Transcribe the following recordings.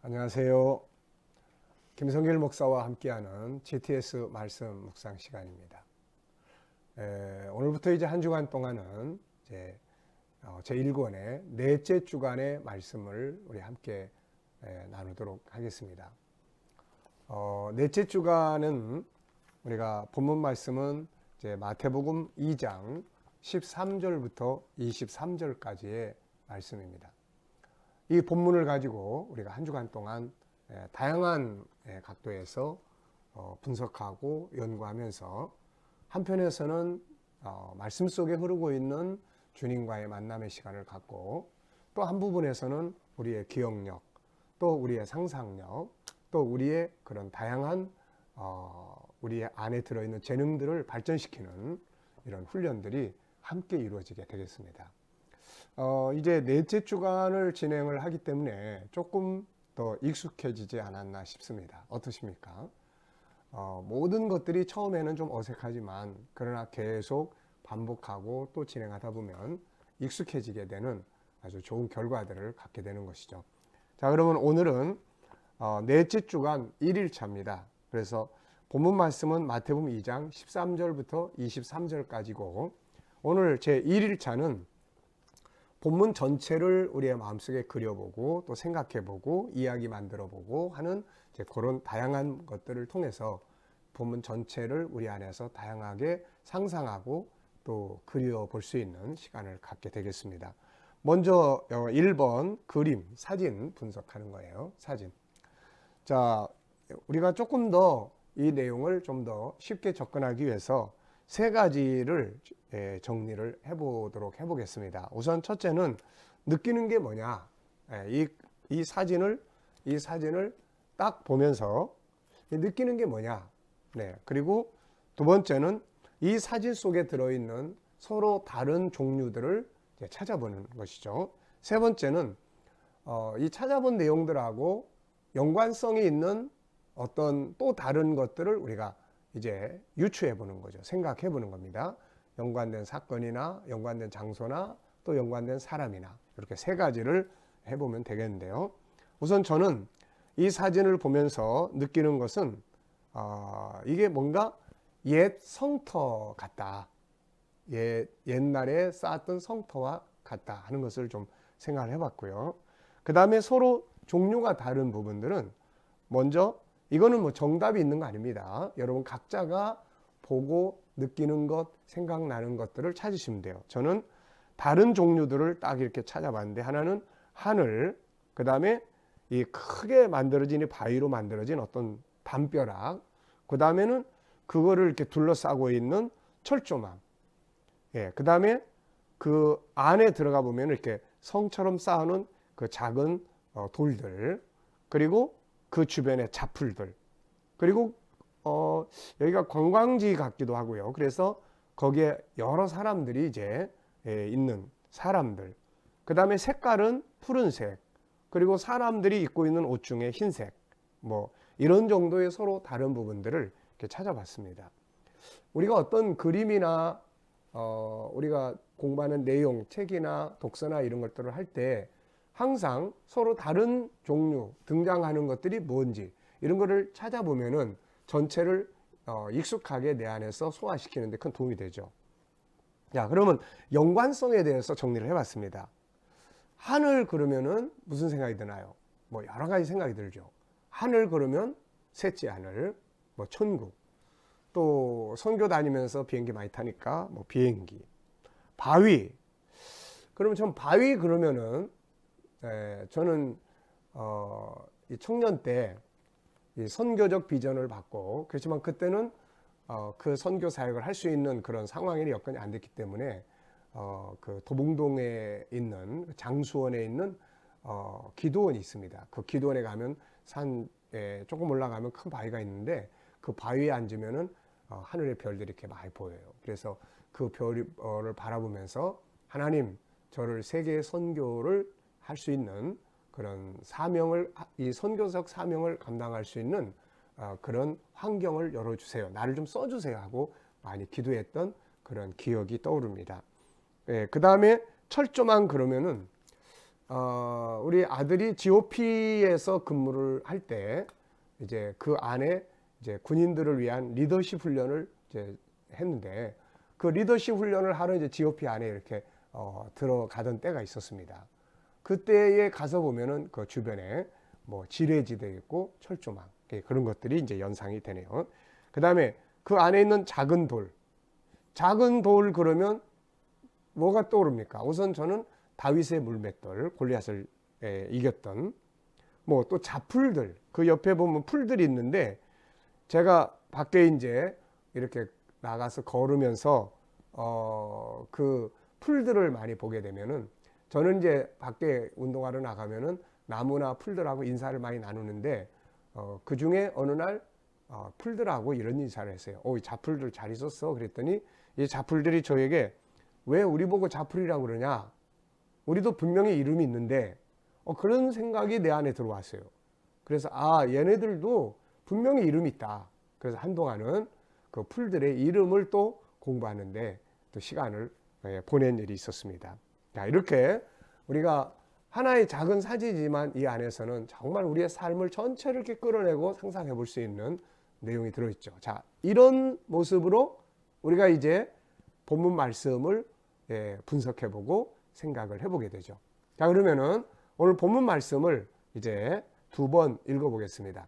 안녕하세요. 김성길 목사와 함께하는 GTS 말씀 묵상 시간입니다. 오늘부터 이제 한 주간 동안은 이제 제1권의 넷째 주간의 말씀을 우리 함께 나누도록 하겠습니다. 넷째 주간은 우리가 본문 말씀은 이제 마태복음 2장 13절부터 23절까지의 말씀입니다. 이 본문을 가지고 우리가 한 주간 동안 다양한 각도에서 분석하고 연구하면서 한편에서는 말씀 속에 흐르고 있는 주님과의 만남의 시간을 갖고 또 한 부분에서는 우리의 기억력, 또 우리의 상상력, 또 우리의 그런 다양한 우리의 안에 들어있는 재능들을 발전시키는 이런 훈련들이 함께 이루어지게 되겠습니다. 이제 넷째 주간을 진행을 하기 때문에 조금 더 익숙해지지 않았나 싶습니다. 어떠십니까? 모든 것들이 처음에는 좀 어색하지만 그러나 계속 반복하고 또 진행하다 보면 익숙해지게 되는 아주 좋은 결과들을 갖게 되는 것이죠. 자, 그러면 오늘은 넷째 주간 1일차입니다. 그래서 본문 말씀은 마태복음 2장 13절부터 23절까지고 오늘 제 1일차는 본문 전체를 우리의 마음속에 그려보고 또 생각해보고 이야기 만들어보고 하는 이제 그런 다양한 것들을 통해서 본문 전체를 우리 안에서 다양하게 상상하고 또 그려볼 수 있는 시간을 갖게 되겠습니다. 먼저 1번 그림, 사진 분석하는 거예요. 사진. 자, 우리가 조금 더 이 내용을 좀 더 쉽게 접근하기 위해서 세 가지를 정리를 해보겠습니다. 우선 첫째는 느끼는 게 뭐냐. 이 사진을 딱 보면서 느끼는 게 뭐냐. 네. 그리고 두 번째는 이 사진 속에 들어있는 서로 다른 종류들을 찾아보는 것이죠. 세 번째는 이 찾아본 내용들하고 연관성이 있는 어떤 또 다른 것들을 우리가 이제 유추해 보는 거죠. 생각해 보는 겁니다. 연관된 사건이나 연관된 장소나 또 연관된 사람이나 이렇게 세 가지를 해보면 되겠는데요. 우선 저는 이 사진을 보면서 느끼는 것은 이게 뭔가 옛 성터 같다. 옛날에 쌓았던 성터와 같다 하는 것을 좀 생각을 해봤고요. 그 다음에 서로 종류가 다른 부분들은 먼저 이거는 뭐 정답이 있는 거 아닙니다. 여러분 각자가 보고 느끼는 것, 생각나는 것들을 찾으시면 돼요. 저는 다른 종류들을 딱 이렇게 찾아봤는데 하나는 하늘, 그 다음에 이 크게 만들어진 이 바위로 만들어진 어떤 담벼락, 그 다음에는 그거를 이렇게 둘러싸고 있는 철조망, 그 다음에 그 안에 들어가 보면 이렇게 성처럼 쌓아놓은 그 작은 돌들, 그리고 그 주변의 자풀들, 그리고 여기가 관광지 같기도 하고요. 그래서 거기에 여러 사람들이 이제 있는 사람들, 그 다음에 색깔은 푸른색, 그리고 사람들이 입고 있는 옷 중에 흰색, 뭐 이런 정도의 서로 다른 부분들을 이렇게 찾아봤습니다. 우리가 어떤 그림이나 우리가 공부하는 내용, 책이나 독서나 이런 것들을 할 때 항상 서로 다른 종류 등장하는 것들이 뭔지 이런 거를 찾아보면은 전체를 익숙하게 내 안에서 소화시키는 데 큰 도움이 되죠. 자, 그러면 연관성에 대해서 정리를 해봤습니다. 하늘 그러면은 무슨 생각이 드나요? 뭐 여러 가지 생각이 들죠. 하늘 그러면 셋째 하늘, 뭐 천국, 또 선교 다니면서 비행기 많이 타니까 뭐 비행기, 바위. 그러면 전 바위 그러면은 저는 이 청년 때 이 선교적 비전을 받고 그렇지만 그때는 그 선교 사역을 할 수 있는 그런 상황이 여건이 안 됐기 때문에 그 도봉동에 있는 장수원에 있는 기도원이 있습니다. 그 기도원에 가면 산에 조금 올라가면 큰 바위가 있는데 그 바위에 앉으면은 하늘의 별들이 이렇게 많이 보여요. 그래서 그 별을 바라보면서 하나님 저를 세계 선교를 할 수 있는 그런 사명을, 이 선교적 사명을 감당할 수 있는 그런 환경을 열어주세요. 나를 좀 써주세요 하고 많이 기도했던 그런 기억이 떠오릅니다. 그 다음에 철조망 그러면은 우리 아들이 GOP에서 근무를 할 때 이제 그 안에 이제 군인들을 위한 리더십 훈련을 이제 했는데, 그 리더십 훈련을 하러 이제 GOP 안에 이렇게 들어가던 때가 있었습니다. 그때에 가서 보면은 그 주변에 뭐 지뢰지대 있고 철조망, 그런 것들이 이제 연상이 되네요. 그 다음에 그 안에 있는 작은 돌 그러면 뭐가 떠오릅니까? 우선 저는 다윗의 물맷돌, 골리앗을 이겼던, 뭐 또 자풀들, 그 옆에 보면 풀들이 있는데, 제가 밖에 이제 이렇게 나가서 걸으면서 그 풀들을 많이 보게 되면은, 저는 이제 밖에 운동하러 나가면은 나무나 풀들하고 인사를 많이 나누는데, 그 중에 어느 날 풀들하고 이런 인사를 했어요. 이 자풀들 잘 있었어. 그랬더니 이 자풀들이 저에게, 왜 우리 보고 자풀이라고 그러냐? 우리도 분명히 이름이 있는데, 그런 생각이 내 안에 들어왔어요. 그래서 얘네들도 분명히 이름이 있다. 그래서 한동안은 그 풀들의 이름을 또 공부하는데 또 시간을 보낸 일이 있었습니다. 자, 이렇게 우리가 하나의 작은 사진이지만 이 안에서는 정말 우리의 삶을 전체를 이렇게 끌어내고 상상해 볼 수 있는 내용이 들어있죠. 자, 이런 모습으로 우리가 이제 본문 말씀을 분석해 보고 생각을 해보게 되죠. 자, 그러면은 오늘 본문 말씀을 이제 두 번 읽어보겠습니다.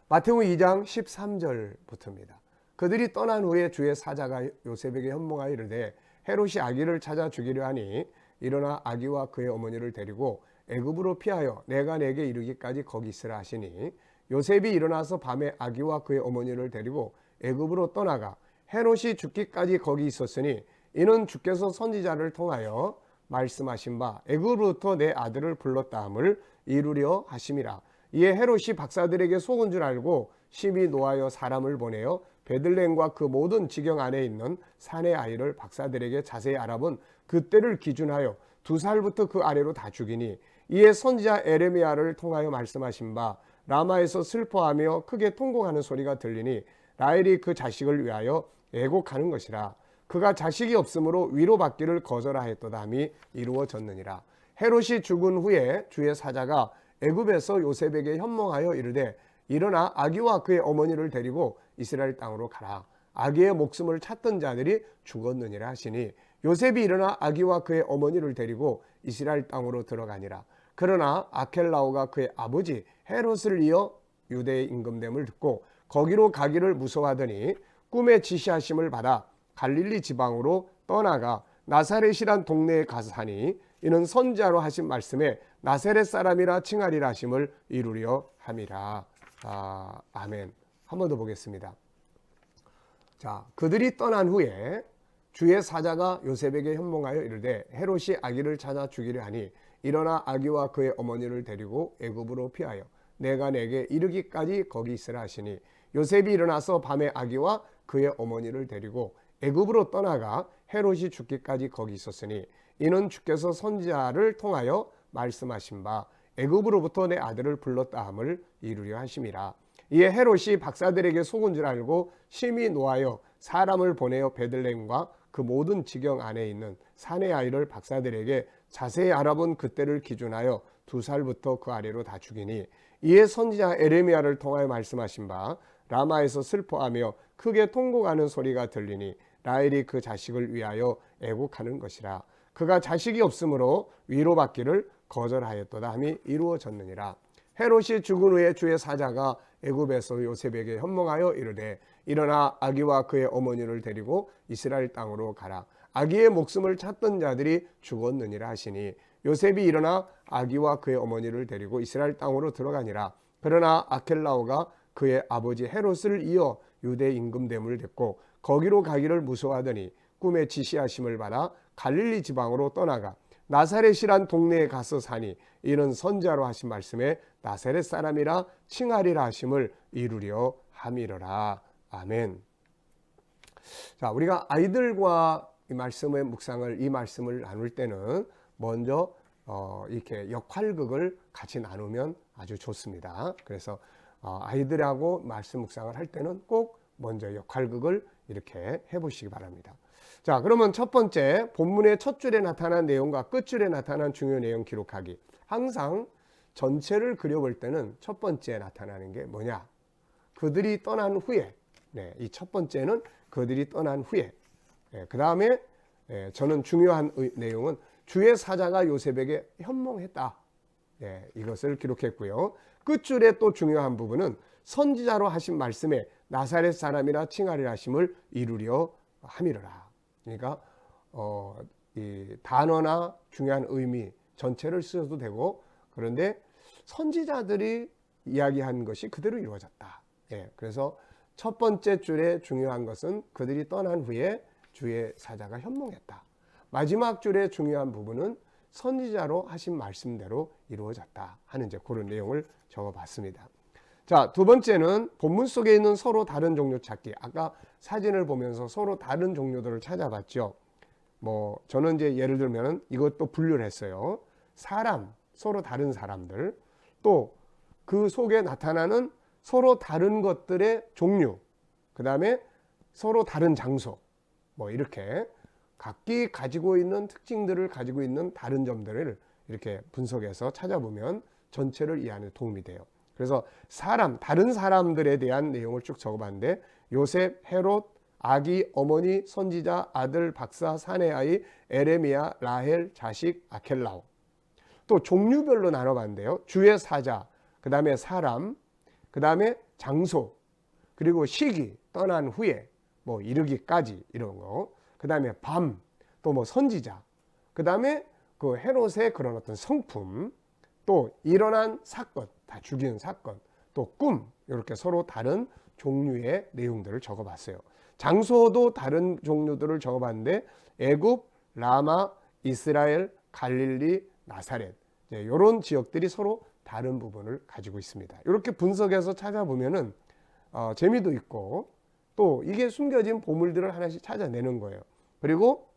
마태복음 2장 13절부터입니다. 그들이 떠난 후에 주의 사자가 요셉에게 현몽하여 이르되, 헤롯이 아기를 찾아 죽이려 하니 일어나 아기와 그의 어머니를 데리고 애굽으로 피하여 내가 내게 이르기까지 거기 있으라 하시니, 요셉이 일어나서 밤에 아기와 그의 어머니를 데리고 애굽으로 떠나가 헤롯이 죽기까지 거기 있었으니, 이는 주께서 선지자를 통하여 말씀하신 바 애굽으로부터 내 아들을 불렀다 함을 이루려 하심이라. 이에 헤롯이 박사들에게 속은 줄 알고 심히 노하여 사람을 보내어 베들레헴과 그 모든 지경 안에 있는 산의 아이를 박사들에게 자세히 알아본 그때를 기준하여 2살부터 그 아래로 다 죽이니, 이에 선지자 에레미야를 통하여 말씀하신 바 라마에서 슬퍼하며 크게 통곡하는 소리가 들리니 라헬이 그 자식을 위하여 애곡하는 것이라. 그가 자식이 없으므로 위로받기를 거절하였도다 함이 이루어졌느니라. 헤롯이 죽은 후에 주의 사자가 애굽에서 요셉에게 현몽하여 이르되, 일어나 아기와 그의 어머니를 데리고 이스라엘 땅으로 가라. 아기의 목숨을 찾던 자들이 죽었느니라 하시니, 요셉이 일어나 아기와 그의 어머니를 데리고 이스라엘 땅으로 들어가니라. 그러나 아켈라오가 그의 아버지 헤롯을 이어 유대의 임금됨을 듣고 거기로 가기를 무서워하더니 꿈에 지시하심을 받아 갈릴리 지방으로 떠나가 나사렛이란 동네에 가서 사니, 이는 선지자로 하신 말씀에 나사렛 사람이라 칭하리라 하심을 이루려 함이라. 아멘. 한 번 더 보겠습니다. 자, 그들이 떠난 후에 주의 사자가 요셉에게 현몽하여 이르되, 헤롯이 아기를 찾아 죽이려 하니 일어나 아기와 그의 어머니를 데리고 애굽으로 피하여 내가 내게 이르기까지 거기 있으라 하시니, 요셉이 일어나서 밤에 아기와 그의 어머니를 데리고 애굽으로 떠나가 헤롯이 죽기까지 거기 있었으니, 이는 주께서 선지자를 통하여 말씀하신 바 애굽으로부터 내 아들을 불렀다 함을 이루려 하심이라. 이에 헤롯이 박사들에게 속은 줄 알고 심히 노하여 사람을 보내어 베들레헴과 그 모든 지경 안에 있는 산의 아이를 박사들에게 자세히 알아본 그때를 기준하여 2살부터 그 아래로 다 죽이니, 이에 선지자 에레미야를 통하여 말씀하신 바 라마에서 슬퍼하며 크게 통곡하는 소리가 들리니 라헬이 그 자식을 위하여 애곡하는 것이라. 그가 자식이 없으므로 위로받기를 거절하였도다 함이 이루어졌느니라. 헤롯이 죽은 후에 주의 사자가 애굽에서 요셉에게 현몽하여 이르되, 일어나 아기와 그의 어머니를 데리고 이스라엘 땅으로 가라. 아기의 목숨을 찾던 자들이 죽었느니라 하시니, 요셉이 일어나 아기와 그의 어머니를 데리고 이스라엘 땅으로 들어가니라. 그러나 아켈라오가 그의 아버지 헤롯을 이어 유대 임금됨을 듣고 거기로 가기를 무서워하더니 꿈에 지시하심을 받아 갈릴리 지방으로 떠나가 나사렛이란 동네에 가서 사니, 이는 선지자로 하신 말씀에 나사렛 사람이라 칭하리라 하심을 이루려 함이러라. 아멘. 자, 우리가 아이들과 이 말씀의 묵상을, 이 말씀을 나눌 때는 먼저 이렇게 역할극을 같이 나누면 아주 좋습니다. 그래서 아이들하고 말씀 묵상을 할 때는 꼭 먼저 역할극을 이렇게 해보시기 바랍니다. 자, 그러면 첫 번째, 본문의 첫 줄에 나타난 내용과 끝 줄에 나타난 중요 내용 기록하기. 항상 전체를 그려볼 때는 첫 번째 나타나는 게 뭐냐? 그들이 떠난 후에, 네, 이 첫 번째는 그들이 떠난 후에, 네, 그 다음에 저는 중요한 내용은 주의 사자가 요셉에게 현몽했다. 네, 이것을 기록했고요. 끝줄에 또 중요한 부분은 선지자로 하신 말씀에 나사렛 사람이라 칭하리라 하심을 이루려 함이로라. 그러니까 이 단어나 중요한 의미 전체를 쓰셔도 되고, 그런데 선지자들이 이야기한 것이 그대로 이루어졌다. 예, 그래서 첫 번째 줄에 중요한 것은 그들이 떠난 후에 주의 사자가 현몽했다. 마지막 줄의 중요한 부분은 선지자로 하신 말씀대로 이루어졌다 하는 이제 그런 내용을 적어봤습니다. 자, 두 번째는 본문 속에 있는 서로 다른 종류 찾기. 아까 사진을 보면서 서로 다른 종류들을 찾아봤죠. 뭐 저는 이제 예를 들면 이것도 분류를 했어요. 사람, 서로 다른 사람들, 또 그 속에 나타나는 서로 다른 것들의 종류, 그 다음에 서로 다른 장소, 뭐 이렇게 각기 가지고 있는 특징들을 가지고 있는 다른 점들을 이렇게 분석해서 찾아보면 전체를 이해하는 데 도움이 돼요. 그래서 사람, 다른 사람들에 대한 내용을 쭉 적어봤는데 요셉, 헤롯, 아기, 어머니, 선지자, 아들, 박사, 사내 아이, 에레미야, 라헬, 자식, 아켈라오. 또 종류별로 나눠봤는데요. 주의 사자, 그 다음에 사람, 그 다음에 장소, 그리고 시기, 떠난 후에 뭐 이르기까지 이런 거, 그 다음에 밤, 또 뭐 선지자, 그 다음에 그 헤롯의 그런 어떤 성품, 또 일어난 사건, 다 죽이는 사건, 또 꿈, 이렇게 서로 다른 종류의 내용들을 적어봤어요. 장소도 다른 종류들을 적어봤는데 애굽, 라마, 이스라엘, 갈릴리, 나사렛, 이런 지역들이 서로 다른 부분을 가지고 있습니다. 이렇게 분석해서 찾아보면은 재미도 있고 또 이게 숨겨진 보물들을 하나씩 찾아내는 거예요. 그리고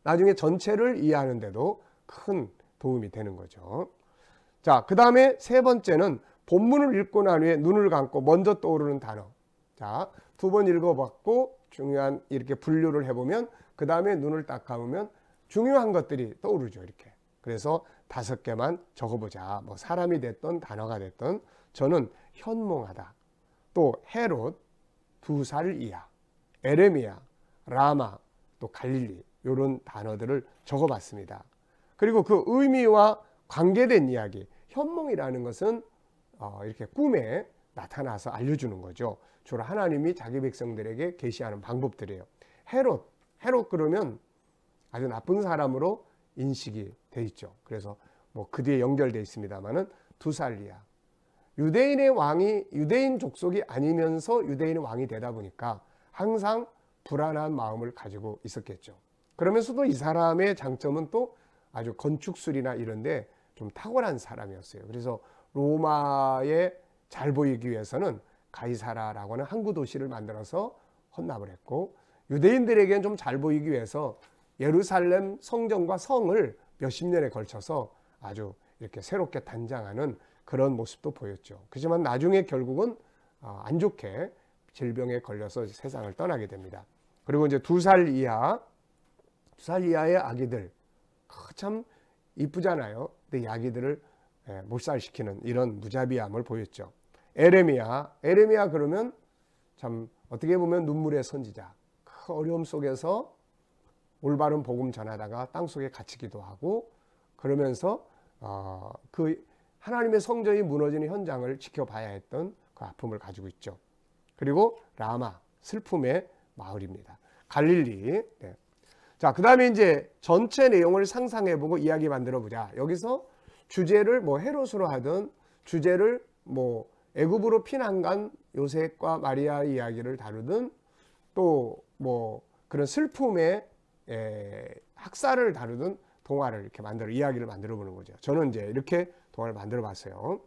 나중에 전체를 이해하는 데도 큰 도움이 되는 거죠. 자, 그 다음에 세 번째는 본문을 읽고 난 후에 눈을 감고 먼저 떠오르는 단어. 자, 두 번 읽어봤고 중요한 이렇게 분류를 해보면 그 다음에 눈을 딱 감으면 중요한 것들이 떠오르죠. 이렇게. 그래서 5개만 적어보자. 뭐 사람이 됐던 단어가 됐던 저는 현몽하다. 또 헤롯, 2살 이하, 에레미야, 라마, 또 갈릴리 이런 단어들을 적어봤습니다. 그리고 그 의미와 관계된 이야기, 현몽이라는 것은 이렇게 꿈에 나타나서 알려주는 거죠. 주로 하나님이 자기 백성들에게 계시하는 방법들이에요. 헤롯 그러면 아주 나쁜 사람으로 인식이 돼 있죠. 그래서 뭐 그 뒤에 연결돼 있습니다만은 2살 이하. 유대인의 왕이 유대인 족속이 아니면서 유대인의 왕이 되다 보니까 항상 불안한 마음을 가지고 있었겠죠. 그러면서도 이 사람의 장점은 또 아주 건축술이나 이런데 좀 탁월한 사람이었어요. 그래서 로마에 잘 보이기 위해서는 가이사라라고 하는 항구 도시를 만들어서 헌납을 했고, 유대인들에게는 좀 잘 보이기 위해서 예루살렘 성전과 성을 몇십 년에 걸쳐서 아주 이렇게 새롭게 단장하는 그런 모습도 보였죠. 그렇지만 나중에 결국은 안 좋게 질병에 걸려서 세상을 떠나게 됩니다. 그리고 이제 2살 이하의 아기들 참 이쁘잖아요. 근데 이 아기들을 몰살시키는 이런 무자비함을 보였죠. 에레미야 그러면 참 어떻게 보면 눈물의 선지자. 그 어려움 속에서 올바른 복음 전하다가 땅속에 갇히기도 하고 그러면서 그 하나님의 성전이 무너지는 현장을 지켜봐야 했던 그 아픔을 가지고 있죠. 그리고 라마, 슬픔의 마을입니다. 갈릴리. 네. 자, 그 다음에 이제 전체 내용을 상상해보고 이야기 만들어보자. 여기서 주제를 뭐 헤롯으로 하든 주제를 뭐 애굽으로 피난간 요셉과 마리아의 이야기를 다루든 또 뭐 그런 슬픔의 학살을 다루든 동화를 이렇게 이야기를 만들어 보는 거죠. 저는 이제 이렇게 동화를 만들어 봤어요.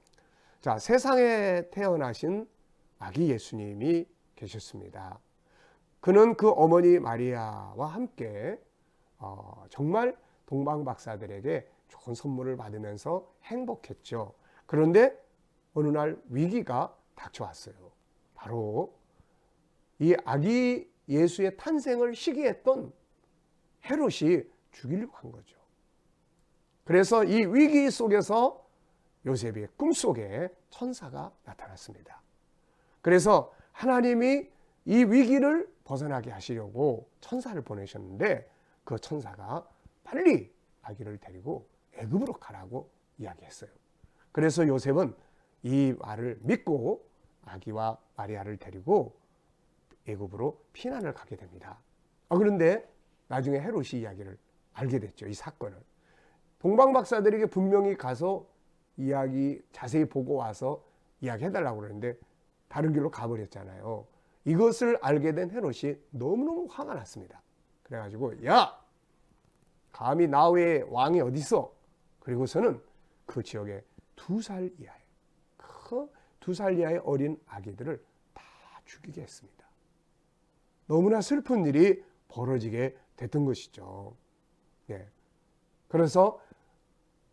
자, 세상에 태어나신 아기 예수님이 계셨습니다. 그는 그 어머니 마리아와 함께 정말 동방박사들에게 좋은 선물을 받으면서 행복했죠. 그런데 어느 날 위기가 닥쳐왔어요. 바로 이 아기 예수의 탄생을 시기했던 헤롯이 죽이려고 한 거죠. 그래서 이 위기 속에서 요셉의 꿈속에 천사가 나타났습니다. 그래서 하나님이 이 위기를 벗어나게 하시려고 천사를 보내셨는데 그 천사가 빨리 아기를 데리고 애굽으로 가라고 이야기했어요. 그래서 요셉은 이 말을 믿고 아기와 마리아를 데리고 애굽으로 피난을 가게 됩니다. 그런데 나중에 헤롯이 이야기를 알게 됐죠. 이 사건을. 동방박사들에게 분명히 가서 이야기 자세히 보고 와서 이야기해달라고 그러는데 다른 길로 가버렸잖아요. 이것을 알게 된 헤롯이 너무너무 화가 났습니다. 그래가지고 야! 감히 나 외에 왕이 어디 있어? 그리고서는 그 지역에 2살 이하의 그 2살 이하의 어린 아기들을 다 죽이게 했습니다. 너무나 슬픈 일이 벌어지게 됐던 것이죠. 예. 그래서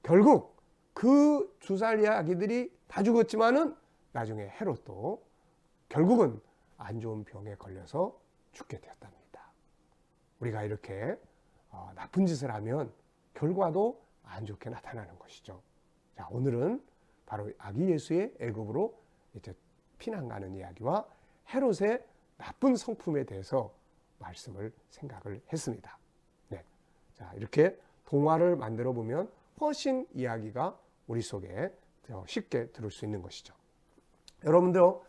결국 그 2살 이하 아기들이 다 죽었지만은 나중에 헤롯도 결국은 안 좋은 병에 걸려서 죽게 되었답니다. 우리가 이렇게 나쁜 짓을 하면 결과도 안 좋게 나타나는 것이죠. 자, 오늘은 바로 아기 예수의 애굽으로 이제 피난 가는 이야기와 헤롯의 나쁜 성품에 대해서 말씀을 생각을 했습니다. 네. 자, 이렇게 동화를 만들어 보면 훨씬 이야기가 우리 속에 더 쉽게 들을 수 있는 것이죠. 여러분도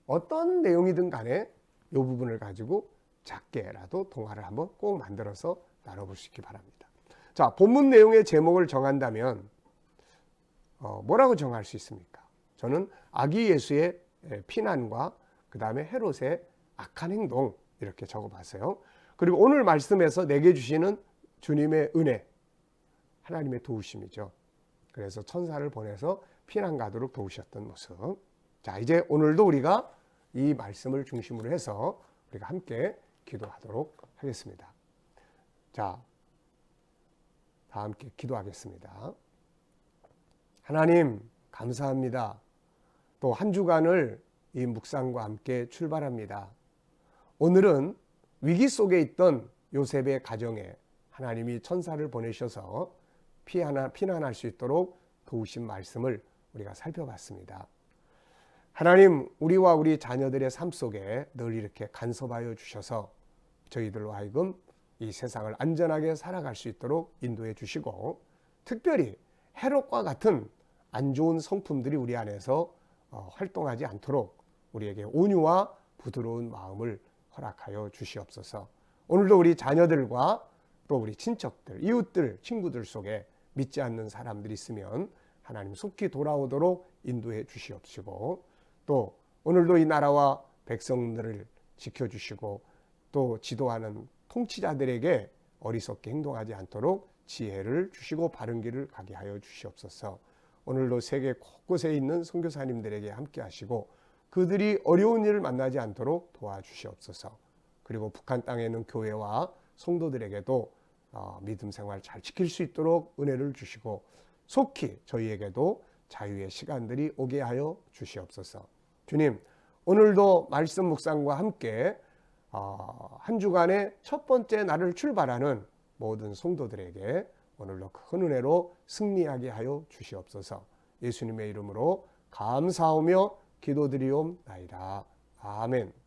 어떤 내용이든 간에 이 부분을 가지고 작게라도 동화를 한번 꼭 만들어서 나눠볼 수 있기 바랍니다. 자, 본문 내용의 제목을 정한다면 뭐라고 정할 수 있습니까? 저는 아기 예수의 피난과 그 다음에 헤롯의 악한 행동 이렇게 적어봤어요. 그리고 오늘 말씀에서 내게 주시는 주님의 은혜, 하나님의 도우심이죠. 그래서 천사를 보내서 피난 가도록 도우셨던 모습. 자, 이제 오늘도 우리가 이 말씀을 중심으로 해서 우리가 함께 기도하도록 하겠습니다. 자, 다 함께 기도하겠습니다. 하나님 감사합니다. 또 한 주간을 이 묵상과 함께 출발합니다. 오늘은 위기 속에 있던 요셉의 가정에 하나님이 천사를 보내셔서 피난할 수 있도록 도우신 말씀을 우리가 살펴봤습니다. 하나님, 우리와 우리 자녀들의 삶 속에 늘 이렇게 간섭하여 주셔서 저희들로 하여금 이 세상을 안전하게 살아갈 수 있도록 인도해 주시고, 특별히 헤롯과 같은 안 좋은 성품들이 우리 안에서 활동하지 않도록 우리에게 온유와 부드러운 마음을 허락하여 주시옵소서. 오늘도 우리 자녀들과 또 우리 친척들, 이웃들, 친구들 속에 믿지 않는 사람들이 있으면 하나님 속히 돌아오도록 인도해 주시옵시고, 또 오늘도 이 나라와 백성들을 지켜주시고 또 지도하는 통치자들에게 어리석게 행동하지 않도록 지혜를 주시고 바른 길을 가게 하여 주시옵소서. 오늘도 세계 곳곳에 있는 선교사님들에게 함께 하시고 그들이 어려운 일을 만나지 않도록 도와주시옵소서. 그리고 북한 땅에 있는 교회와 성도들에게도 믿음 생활 잘 지킬 수 있도록 은혜를 주시고 속히 저희에게도 자유의 시간들이 오게 하여 주시옵소서. 주님, 오늘도 말씀 묵상과 함께 한 주간의 첫 번째 날을 출발하는 모든 성도들에게 오늘도 큰 은혜로 승리하게 하여 주시옵소서. 예수님의 이름으로 감사하며 기도드리옵나이다. 아멘.